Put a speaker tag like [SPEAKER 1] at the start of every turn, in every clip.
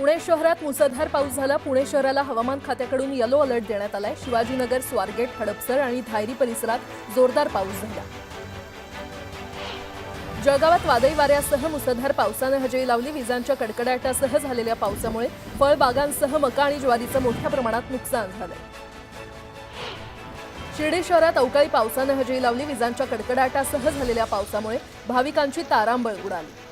[SPEAKER 1] पुणे शहरात मुसळधार पाऊस झाला। पुणे शहराला हवामान खात्याकडून येलो अलर्ट देण्यात आलाय। शिवाजीनगर, स्वारगेट, हडपसर आणि धायरी परिसरात जोरदार पाऊस झाला। जळगावात वादळी वाऱ्यासह मुसळधार पावसाने हजेरी लावली। विजांच्या कडकडाटासह झालेल्या पावसामुळे फळबागांसह मका आणि ज्वारीचं मोठ्या प्रमाणात नुकसान झालंय। शिर्डी शहरात अवकाळी पावसाने हजेरी लावली। विजांच्या कडकडाटासह झालेल्या पावसामुळे भाविकांची तारांबळ उडाली।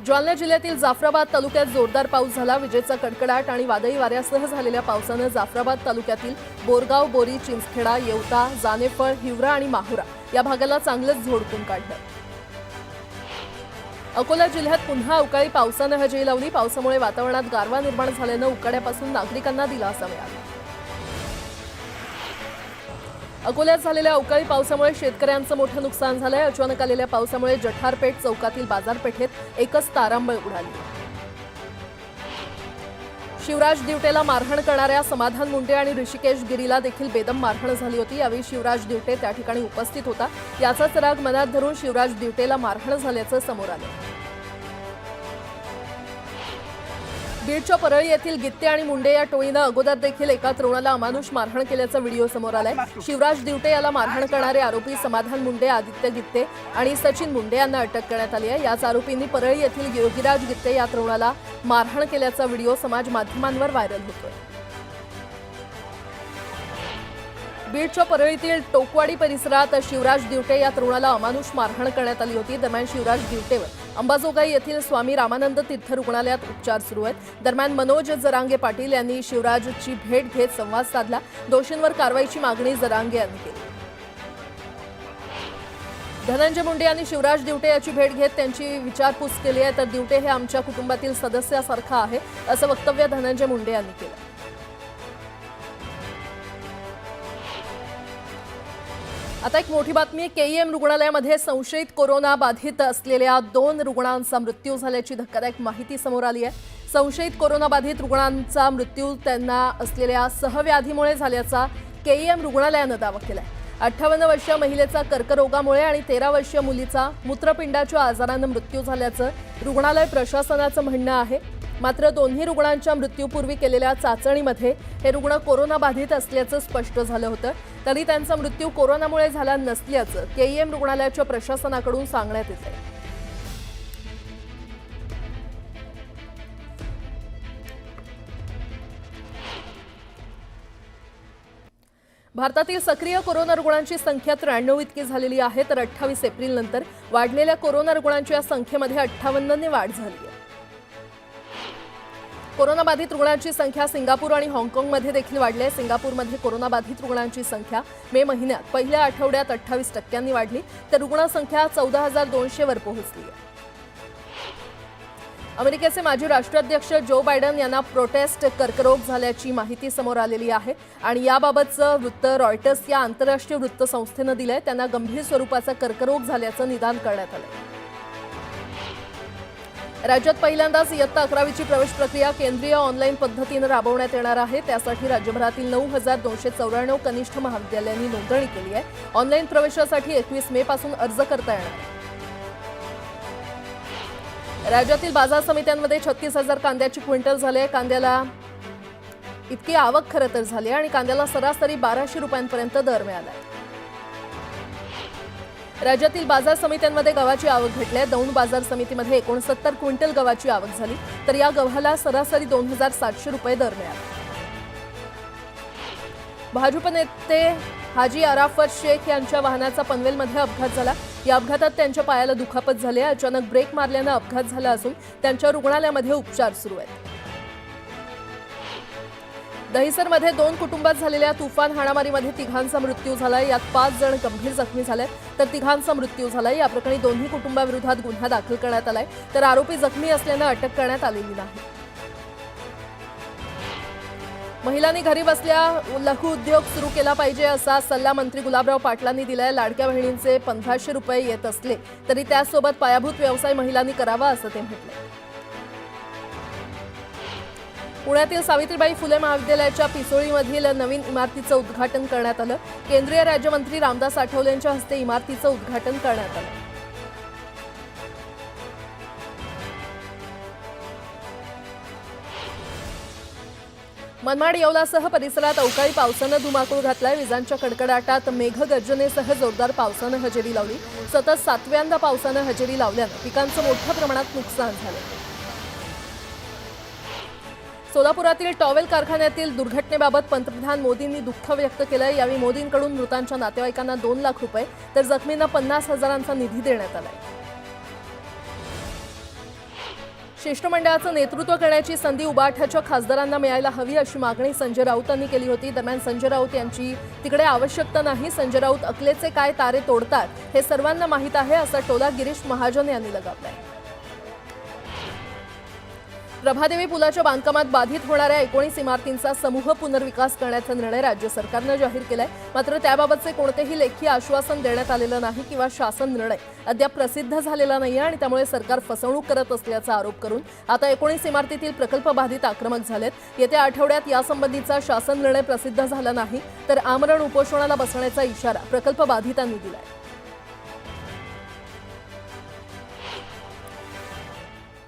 [SPEAKER 1] जालना जिल्ह्यातील जाफराबाद तालुक्यात जोरदार पाऊस झाला। विजेचा कडकडाट आणि वादळी वाऱ्यासह झालेल्या पावसाने जाफराबाद तालुक्यातील बोरगाव, बोरी, चिंचखेडा, येवता, जानेफळ, हिवरा आणि माहुरा या भागाला चांगलंच झोडपून काढलं। अकोला जिल्ह्यात पुन्हा अवकाळी पावसाने हजेरी लावली। पावसामुळे वातावरणात गारवा निर्माण झाल्याने उकाड्यापासून नागरिकांना दिलासा मिळाला। अकोल्यात झालेल्या अवकाळी पावसामुळे शेतकऱ्यांचं मोठं नुकसान झालंय। अचानक आलेल्या पावसामुळे जठारपेठ चौकातील बाजारपेठेत एकच तारांबळ उडाली। शिवराज दिवटेला मारहाण करणाऱ्या समाधान मुंडे आणि ऋषिकेश गिरीला देखील बेदम मारहाण झाली होती। यावेळी शिवराज दिवटे त्या ठिकाणी उपस्थित होता। याचाच राग मनात धरून शिवराज दिवटेला मारहाण झाल्याचं समोर आलं। बीडच्या परळी येथील गित्ते आणि मुंडे या टोळीनं अगोदर देखील एका तरुणाला अमानुष मारहाण केल्याचा व्हिडिओ समोर आलाय। शिवराज दिवटे याला मारहाण करणारे आरोपी समाधान मुंडे, आदित्य गित्ते आणि सचिन मुंडे यांना अटक करण्यात आली आहे। याच आरोपींनी परळी येथील योगीराज गित्ते या तरुणाला मारहाण केल्याचा व्हिडिओ समाज माध्यमांवर व्हायरल होतोय। बीडच्या परळीतील टोकवाडी परिसरात शिवराज दिवटे या तरुणाला अमानुष मारहाण करण्यात आली होती। दरम्यान शिवराज दिवटेवर अंबाजोगाई येथील स्वामी रामानंद तीर्थ रुग्णालयात उपचार सुरू आहेत। दरम्यान मनोज जरांगे पाटील यांनी शिवराजची भेट घेत संवाद साधला। दोषींवर कारवाईची मागणी जरांगे यांनी केली। धनंजय मुंडे यांनी शिवराज दिवटे याची भेट घेत त्यांची विचारपूस केली आहे। तर दिवटे हे आमच्या कुटुंबातील सदस्यासारखा आहे असं वक्तव्य धनंजय मुंडे यांनी केलं। आता एक मोठी बातमी। केईएम रुग्णालयामध्ये संशयित कोरोना बाधित असलेल्या 2 रुग्णांचा मृत्यू झाल्याची धक्कादायक माहिती समोर आली आहे। संशयित कोरोना बाधित रुग्णांचा मृत्यू त्यांना असलेल्या सहव्याधीमुळे झाल्याचा केईएम रुग्णालयानं दावा केलाय। 58 वर्षीय महिलेचा कर्करोगामुळे आणि 13 वर्षीय मुलीचा मूत्रपिंडाच्या आजारानं मृत्यू झाल्याचं रुग्णालय प्रशासनाचं म्हणणं आहे। मात्र दोन्ही रुग्णांच्या मृत्यूपूर्वी केलेल्या चाचणीमध्ये हे रुग्ण कोरोना बाधित असल्याचं स्पष्ट झालं होतं। तरी त्यांचा मृत्यू कोरोनामुळे झाला नसल्याचं केईएम रुग्णालयाच्या प्रशासनाकडून सांगण्यात येतंय। भारतातील सक्रिय कोरोना रुग्णांची संख्या 93 इतकी झालेली आहे। तर 28 एप्रिल नंतर वाढलेल्या कोरोना रुग्णांच्या संख्येमध्ये 58 ने वाढ झाली आहे। कोरोनाबाधित रुग्णांची संख्या सिंगापूर आणि हाँगकाँगमध्ये देखील वाढली आहे। सिंगापूरमध्ये कोरोनाबाधित रुग्णांची संख्या मे महिन्यात पहिल्या आठवड्यात 28% वाढली, तर रुग्णसंख्या 14,200 वर पोहोचली आहे। अमेरिकेचे माजी राष्ट्राध्यक्ष जो बायडन यांना प्रोटेस्ट कर्करोग झाल्याची माहिती समोर आलेली आहे आणि याबाबतचं वृत्त रॉयटर्स या आंतरराष्ट्रीय वृत्तसंस्थेनं दिलंय। त्यांना गंभीर स्वरूपाचा कर्करोग झाल्याचं निदान करण्यात आलं। राज्यात पहिल्यांदाच इयत्ता 11वीची प्रवेश प्रक्रिया केंद्रीय ऑनलाईन पद्धतीने राबवण्यात येणार आहे। त्यासाठी राज्यभरातील 9,294 कनिष्ठ महाविद्यालयांनी नोंदणी केली आहे। ऑनलाईन प्रवेशासाठी 21 मे पासून अर्ज करता येणार आहे। राज्यातील बाजार समित्यांमध्ये 36,000 कांद्याची क्विंटल झाले। कांद्याला इतकी आवक खरं तर झाली आणि कांद्याला सरासरी 1200 रुपयांपर्यंत दर मिळाला आहे। राज्यातील बाजार समित्यांमध्ये गव्हाची आवक घटली आहे। दौंड बाजार समितीमध्ये 69 क्विंटल गव्हाची आवक झाली, तर या गव्हाला सरासरी 2,700 रुपये दर मिळाला। भाजप नेते हाजी अराफत शेख यांच्या वाहनाचा पनवेलमध्ये अपघात झाला। या अपघातात त्यांच्या पायाला दुखापत झाली आहे। अचानक ब्रेक मारल्यानं अपघात झाला असून त्यांच्या रुग्णालयामध्ये उपचार सुरू आहेत। दहिसरमध्ये 2 कुटुंबात झालेल्या तुफान हाणामारीमध्ये 3घांचा मृत्यू झालाय। यात 5 जण गंभीर जखमी झाले, तर 3घांचा मृत्यू झालाय। या प्रकरणी दोन्ही कुटुंबाविरोधात गुन्हा दाखल करण्यात आलाय, तर आरोपी जखमी असल्यानं अटक करण्यात आलेली नाही। महिलांनी घरी बसल्या लघु उद्योग सुरू केला पाहिजे असा सल्ला मंत्री गुलाबराव पाटलांनी दिलाय। लाडक्या बहिणींचे 1500 रुपये येत असले तरी त्यासोबत पायाभूत व्यवसाय महिलांनी करावा असं ते म्हटले। पुण्यातील सावित्रीबाई फुले महाविद्यालयाच्या पिसोळीमधील नवीन इमारतीचं उद्घाटन करण्यात आलं। केंद्रीय राज्यमंत्री रामदास आठवले यांच्या हस्ते इमारतीचं उद्घाटन करण्यात आलं। मनमाड येवलासह परिसरात अवकाळी पावसानं धुमाकूळ घातलाय। विजांच्या कडकडाटात मेघगर्जनेसह जोरदार पावसानं हजेरी लावली। सतत 7व्यांदा पावसानं हजेरी लावल्यानं पिकांचं मोठ्या प्रमाणात नुकसान झालं। सोलापुरातील टॉवेल कारखान्यातील दुर्घटनेबाबत पंतप्रधान मोदींनी दुःख व्यक्त केलंय। यावेळी मोदींकडून मृतांच्या नातेवाईकांना 2 लाख रुपये तर जखमींना 50,000चा निधी देण्यात आलाय। शिष्टमंडळाचं नेतृत्व करण्याची संधी उबाठाच्या खासदारांना मिळायला हवी अशी मागणी संजय राऊतांनी केली होती। दरम्यान संजय राऊत यांची तिकडे आवश्यकता नाही, संजय राऊत अकलेचे काय तारे तोडतात हे सर्वांना माहीत आहे असा टोला गिरीश महाजन यांनी लगावलाय। प्रभादेवी पुलाच्या बांधकामात बाधित होणाऱ्या 19 इमारतींचा समूह पुनर्विकास करण्याचा निर्णय राज्य सरकारनं जाहीर केलाय। मात्र त्याबाबतचे कोणतेही लेखी आश्वासन देण्यात आलेलं नाही किंवा शासन निर्णय अद्याप प्रसिद्ध झालेला नाही आणि त्यामुळे सरकार फसवणूक करत असल्याचा आरोप करून आता 19 इमारतीतील प्रकल्प बाधित आक्रमक झालेत। येत्या आठवड्यात यासंबंधीचा शासन निर्णय प्रसिद्ध झाला नाही तर आमरण उपोषणाला बसण्याचा इशारा प्रकल्प बाधितांनी दिलाय।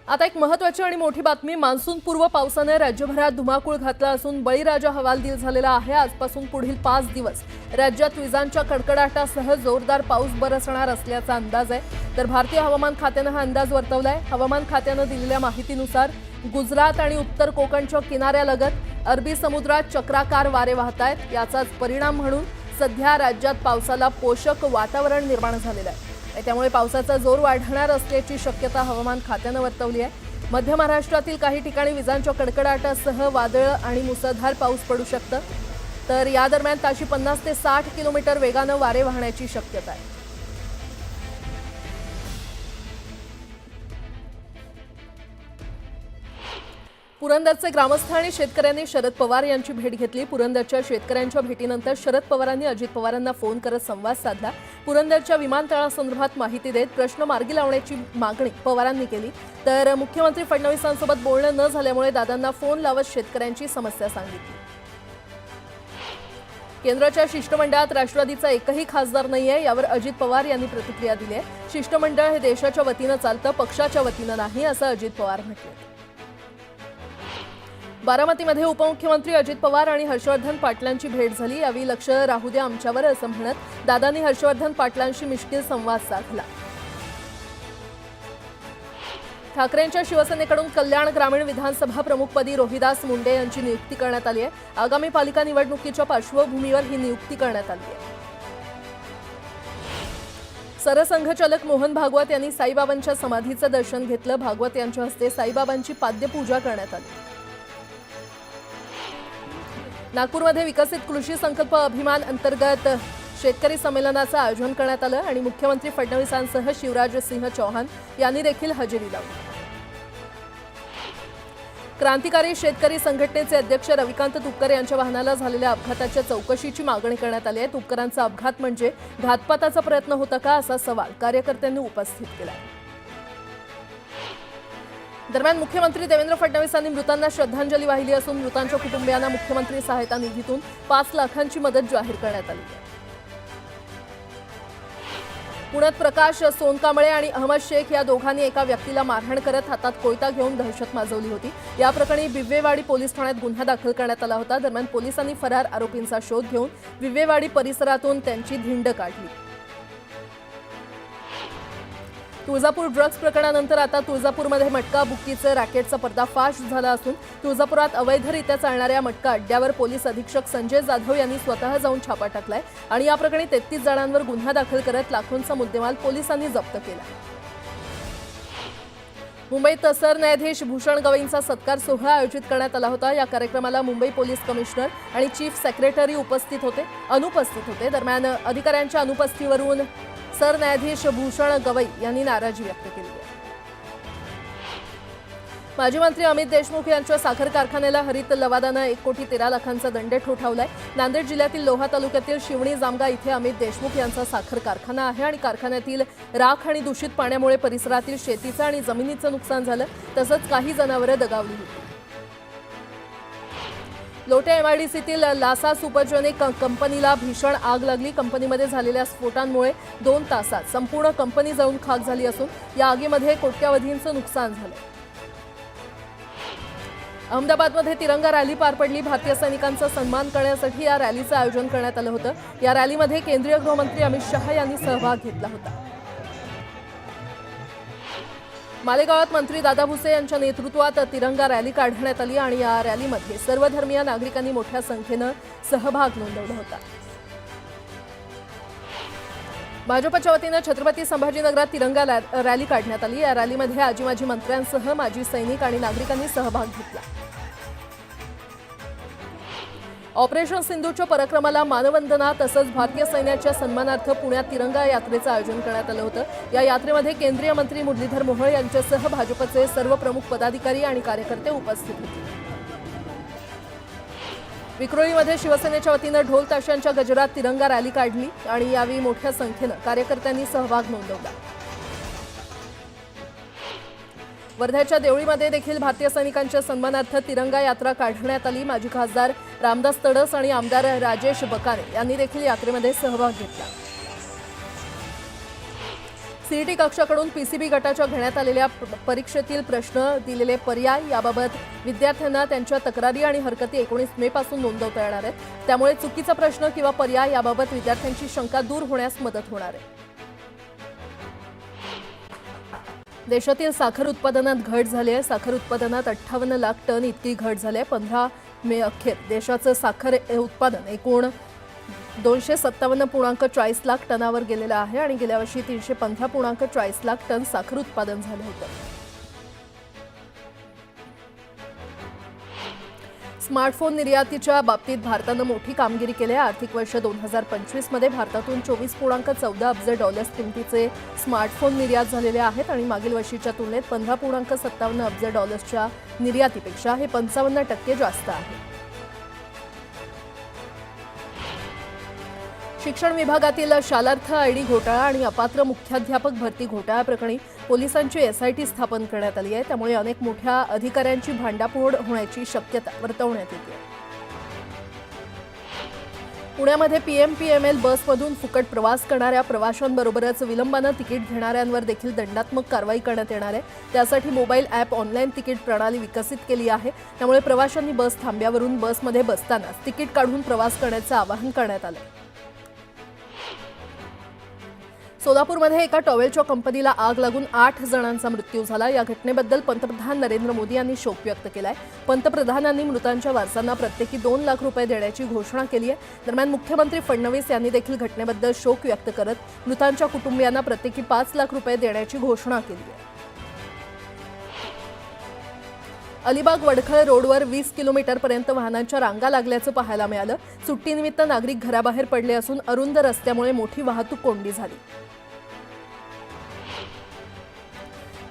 [SPEAKER 1] आता एक महत्त्वाची आणि मोठी बातमी। मान्सूनपूर्व पावसाने राज्यभरात धुमाकूळ घातला असून बळीराजा हवालदिल झालेला आहे। आजपासून पुढील 5 दिवस राज्यात विजांच्या कडकडाटासह जोरदार पाऊस बरसणार असल्याचा अंदाज आहे। तर भारतीय हवामान खात्यानं हा अंदाज वर्तवलाय। हवामान खात्यानं दिलेल्या माहितीनुसार गुजरात आणि उत्तर कोकणच्या किनाऱ्यालगत अरबी समुद्रात चक्राकार वारे वाहत आहेत। याचाच परिणाम म्हणून सध्या राज्यात पावसाला पोषक वातावरण निर्माण झालेलं आहे। त्यामुळे पावसाचा जोर वाढणार असल्याची शक्यता हवामान खात्यानं वर्तवली आहे। मध्य महाराष्ट्रातील काही ठिकाणी विजांच्या कडकडाटासह वादळ आणि मुसळधार पाऊस पडू शकतं। तर या दरम्यान ताशी 50 ते 60 किलोमीटर वेगानं वारे वाहण्याची शक्यता आहे। पुरंदरचे ग्रामस्थ आणि शेतकऱ्यांनी शरद पवार यांची भेट घेतली। पुरंदरच्या शेतकऱ्यांच्या भेटीनंतर शरद पवारांनी अजित पवारांना फोन करत संवाद साधला। पुरंदरच्या विमानतळासंदर्भात माहिती देत प्रश्न मार्गी लावण्याची मागणी पवारांनी केली। तर मुख्यमंत्री फडणवीसांसोबत बोलणं न झाल्यामुळे दादांना फोन लावत शेतकऱ्यांची समस्या सांगितली। केंद्राच्या शिष्टमंडळात राष्ट्रवादीचा एकही खासदार नाहीये, यावर अजित पवार यांनी प्रतिक्रिया दिली आहे। शिष्टमंडळ हे देशाच्या वतीनं चालतं, पक्षाच्या वतीनं नाही असं अजित पवार म्हटलं। बारामतीमध्ये उपमुख्यमंत्री अजित पवार आणि हर्षवर्धन पाटलांची भेट झाली। यावेळी लक्ष राहू द्या आमच्यावर असं म्हणत दादांनी हर्षवर्धन पाटलांशी मिश्किल संवाद साधला। ठाकरेंच्या शिवसेनेकडून कल्याण ग्रामीण विधानसभा प्रमुखपदी रोहिदास मुंडे यांची नियुक्ती करण्यात आली आहे। आगामी पालिका निवडणुकीच्या पार्श्वभूमीवर ही नियुक्ती करण्यात आली आहे। सरसंघचालक मोहन भागवत यांनी साईबाबांच्या समाधीचं दर्शन घेतलं। भागवत यांच्या हस्ते साईबाबांची पाद्यपूजा करण्यात आली। नागपूरमध्ये विकसित कृषी संकल्प अभिमान अंतर्गत शेतकरी संमेलनाचं आयोजन करण्यात आलं आणि मुख्यमंत्री फडणवीसांसह शिवराज सिंह चौहान यांनी देखील हजेरी लावली। क्रांतिकारी शेतकरी संघटनेचे अध्यक्ष रविकांत तुपकर यांच्या वाहनाला झालेल्या अपघाताच्या चौकशीची मागणी करण्यात आली आहे। तुपकरांचा अपघात म्हणजे घातपाताचा प्रयत्न होता का असा सवाल कार्यकर्त्यांनी उपस्थित केला। दरम्यान मुख्यमंत्री देवेंद्र फडणवीसांनी मृतांना श्रद्धांजली वाहिली असून मृतांच्या कुटुंबियांना मुख्यमंत्री सहायता निधीतून 5 लाखांची मदत जाहीर करण्यात आली आहे। पुण्यात प्रकाश सोनकांबळे आणि अहमद शेख या दोघांनी एका व्यक्तीला मारहाण करत हातात कोयता घेऊन दहशत माजवली होती। या प्रकरणी बिव्वेवाडी पोलीस ठाण्यात गुन्हा दाखल करण्यात आला होता। दरम्यान पोलिसांनी फरार आरोपींचा शोध घेऊन बिव्वेवाडी परिसरातून त्यांची धिंड काढली। तुळजापूर ड्रग्ज प्रकरणानंतर आता तुळजापूरमध्ये मटका बुक्कीचं रॅकेटचा पर्दाफाश झाला असून तुळजापुरात अवैधरित्या चालणाऱ्या मटका अड्ड्यावर पोलीस अधीक्षक संजय जाधव यांनी स्वतः जाऊन छापा टाकलाय आणि या प्रकरणी 33 जणांवर गुन्हा दाखल करत लाखोंचा मुद्देमाल पोलिसांनी जप्त केला। मुंबईत सरन्यायाधीश भूषण गवईंचा सत्कार सोहळा आयोजित करण्यात आला होता। या कार्यक्रमाला मुंबई पोलीस कमिशनर आणि चीफ सेक्रेटरी अनुपस्थित होते। दरम्यान अधिकाऱ्यांच्या अनुपस्थितीवरून सरन्यायाधीश भूषण गवई यांनी नाराजी व्यक्त केली आहे। माजी मंत्री अमित देशमुख यांच्या साखर कारखान्याला हरित लवादानं 1,13,00,000चा दंड ठोठावलाय। नांदेड जिल्ह्यातील लोहा तालुक्यातील शिवणी जामगा इथे अमित देशमुख यांचा साखर कारखाना आहे आणि कारखान्यातील राख आणि दूषित पाण्यामुळे परिसरातील शेतीचं आणि जमिनीचं नुकसान झालं, तसंच काही जनावरं दगावली होती। लोटे एमआयडीसीतील लासा सुपरजोनिक कंपनीला भीषण आग लागली। कंपनीमध्ये झालेल्या स्फोटांमुळे 2 तासात संपूर्ण कंपनी जळून खाक झाली असून या आगीमध्ये कोट्यावधींचं नुकसान झालं। अहमदाबादमध्ये तिरंगा रॅली पार पडली। भारतीय सैनिकांचा सन्मान करण्यासाठी या रॅलीचं आयोजन करण्यात आलं होतं। या रॅलीमध्ये केंद्रीय गृहमंत्री अमित शहा यांनी सहभाग घेतला होता। मालेगावात मंत्री दादा भुसे यांच्या नेतृत्वात तिरंगा रॅली काढण्यात आली आणि या रॅलीमध्ये सर्वधर्मीय नागरिकांनी मोठ्या संख्येनं सहभाग नोंदवला होता। भाजपच्या वतीनं छत्रपती संभाजीनगरात तिरंगा रॅली काढण्यात आली। या रॅलीमध्ये आजी माजी मंत्र्यांसह माजी सैनिक आणि नागरिकांनी सहभाग घेतला। ऑपरेशन सिंधूच्या पराक्रमाला मानवंदना तसंच भारतीय सैन्याच्या सन्मानार्थ पुण्यात तिरंगा यात्रेचं आयोजन करण्यात आलं होतं। या यात्रेमध्ये केंद्रीय मंत्री मुरलीधर मोहोळ यांच्यासह भाजपचे सर्व प्रमुख पदाधिकारी आणि कार्यकर्ते उपस्थित होते। विक्रोळीमध्ये शिवसेनेच्या वतीनं ढोल ताशांच्या गजरात तिरंगा रॅली काढली आणि यावेळी मोठ्या संख्येनं कार्यकर्त्यांनी सहभाग नोंदवला। वर्ध्याच्या देवळीमध्ये देखील भारतीय सैनिकांच्या सन्मानार्थ तिरंगा यात्रा काढण्यात आली। माजी खासदार रामदास तडस आणि आमदार राजेश बकाने यांनी देखील यात्रेमध्ये सहभाग घेतला। सीईटी कक्षाकडून पीसीबी गटाच्या घेण्यात आलेल्या परीक्षेतील प्रश्न दिलेले पर्याय याबाबत विद्यार्थ्यांना त्यांच्या तक्रारी आणि हरकती 19 मे पासून नोंदवता येणार आहेत। त्यामुळे चुकीचा प्रश्न किंवा पर्याय याबाबत विद्यार्थ्यांची शंका दूर होण्यास मदत होणार आहे। देशातील साखर उत्पादनात घट झाली आहे। साखर उत्पादनात 58 लाख टन इतकी घट झाली आहे। 15 मे अखेर देशाचं साखर उत्पादन एकूण 257.40 लाख टनावर गेलेलं आहे आणि गेल्या वर्षी 315.40 लाख टन साखर उत्पादन झालं होतं। स्मार्टफोन निर्यातीच्या बाबतीत भारतानं मोठी कामगिरी केली आहे। आर्थिक वर्ष 2025 मध्ये भारतातून $24.14 अब्ज किमतीचे स्मार्टफोन निर्यात झालेले आहेत आणि मागील वर्षीच्या तुलनेत $15.57 अब्ज निर्यातीपेक्षा हे 55% जास्त आहे। शिक्षण विभागातील शालार्थ आयडी घोटाळा आणि अपात्र मुख्याध्यापक भरती घोटाळ्याप्रकरणी पोलिसांची एसआयटी स्थापन करण्यात आली आहे। त्यामुळे अनेक मोठ्या अधिकाऱ्यांची भांडाफोड होण्याची शक्यता वर्तवण्यात येते। पुण्यामध्ये पीएमपीएमएल बसमधून फुकट प्रवास करणाऱ्या प्रवाशांबरोबरच विलंबानं तिकीट घेणाऱ्यांवर देखील दंडात्मक कारवाई करण्यात येणार आहे। त्यासाठी मोबाईल ॲप ऑनलाईन तिकीट प्रणाली विकसित केली आहे। त्यामुळे प्रवाशांनी बस थांब्यावरून बसमध्ये बसतानाच तिकीट काढून प्रवास करण्याचं आवाहन करण्यात आलं। सोलापूरमध्ये एका टॉवेलच्या कंपनीला आग लागून 8 जणांचा मृत्यू झाला। या घटनेबद्दल पंतप्रधान नरेंद्र मोदी यांनी शोक व्यक्त केलाय। पंतप्रधानांनी मृतांच्या वारसांना प्रत्येकी 2 लाख रुपये देण्याची घोषणा केली आहे। दरम्यान मुख्यमंत्री फडणवीस यांनी देखील घटनेबद्दल शोक व्यक्त करत मृतांच्या कुटुंबियांना प्रत्येकी 5 लाख रुपये देण्याची घोषणा केली आहे। अलिबाग वडखळ रोडवर 20 किलोमीटरपर्यंत वाहनांच्या रांगा लागल्याचं पाहायला मिळालं। सुट्टीनिमित्त नागरिक घराबाहेर पडले असून अरुंद रस्त्यामुळे मोठी वाहतूक कोंडी झाली।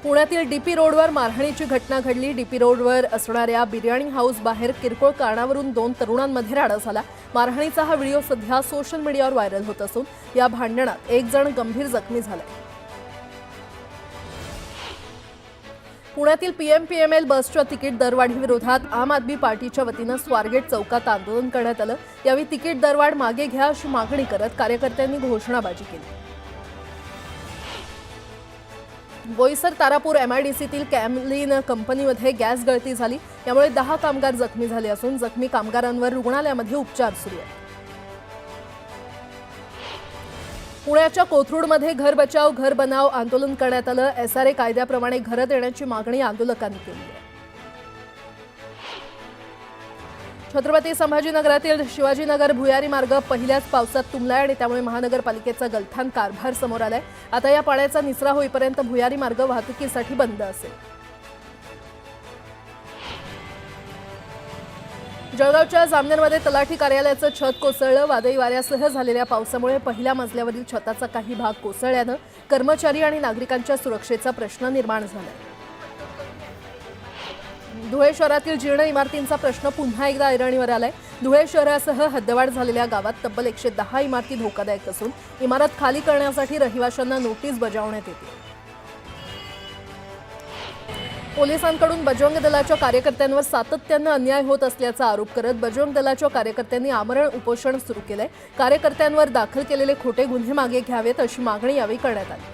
[SPEAKER 1] पुण्यातील डीपी रोडवर मारहाणीची घटना घडली। डीपी रोडवर असणाऱ्या बिर्याणी हाऊस बाहेर किरकोळ कारणावरून 2 तरुणांमध्ये राडा झाला। मारहाणीचा हा व्हिडिओ सध्या सोशल मीडियावर व्हायरल होत असून या भांडणात 1 जण गंभीर जखमी झालाय। पुण्यातील पीएमपीएमएल बसच्या तिकीट दरवाढीविरोधात आम आदमी पार्टीच्या वतीनं स्वारगेट चौकात आंदोलन करण्यात आलं। यावेळी तिकीट दरवाढ मागे घ्या अशी मागणी करत कार्यकर्त्यांनी घोषणाबाजी केली। बोईसर तारापूर एमआयडीसीतील कॅमलिन कंपनीमध्ये गॅस गळती झाली। यामुळे 10 कामगार जखमी झाले असून जखमी कामगारांवर रुग्णालयामध्ये उपचार सुरू आहेत। पुण्याच्या कोथरूडमध्ये घर बचाव घर बनाव आंदोलन करण्यात आलं। एसआरए कायद्याप्रमाणे घरं देण्याची मागणी आंदोलकांनी केली आहे। छत्रपती संभाजीनगरातील शिवाजीनगर भुयारी मार्ग पहिल्याच पावसात तुंबलाय आणि त्यामुळे महानगरपालिकेचा गलथान कारभार समोर आलाय। आता या पाण्याचा निचरा होईपर्यंत भुयारी मार्ग वाहतुकीसाठी बंद असेल। जळगावच्या जामनेरमध्ये तलाठी कार्यालयाचं छत कोसळलं। वादळी वाऱ्यासह झालेल्या पावसामुळे पहिल्या मजल्यावरील छताचा काही भाग कोसळल्यानं कर्मचारी आणि नागरिकांच्या सुरक्षेचा प्रश्न निर्माण झाला। धुळे शहरातील जीर्ण इमारतींचा प्रश्न पुन्हा एकदा ऐरणीवर आलाय। धुळे शहरासह हद्दवाढ झालेल्या गावात तब्बल 110 इमारती धोकादायक असून इमारत खाली करण्यासाठी रहिवाशांना नोटीस बजावण्यात येते। पोलिसांकडून बजरंग दलाच्या कार्यकर्त्यांवर सातत्यानं अन्याय होत असल्याचा आरोप करत बजरंग दलाच्या कार्यकर्त्यांनी आमरण उपोषण सुरू केलंय। कार्यकर्त्यांवर दाखल केलेले खोटे गुन्हे मागे घ्यावेत अशी मागणी यावेळी करण्यात आली।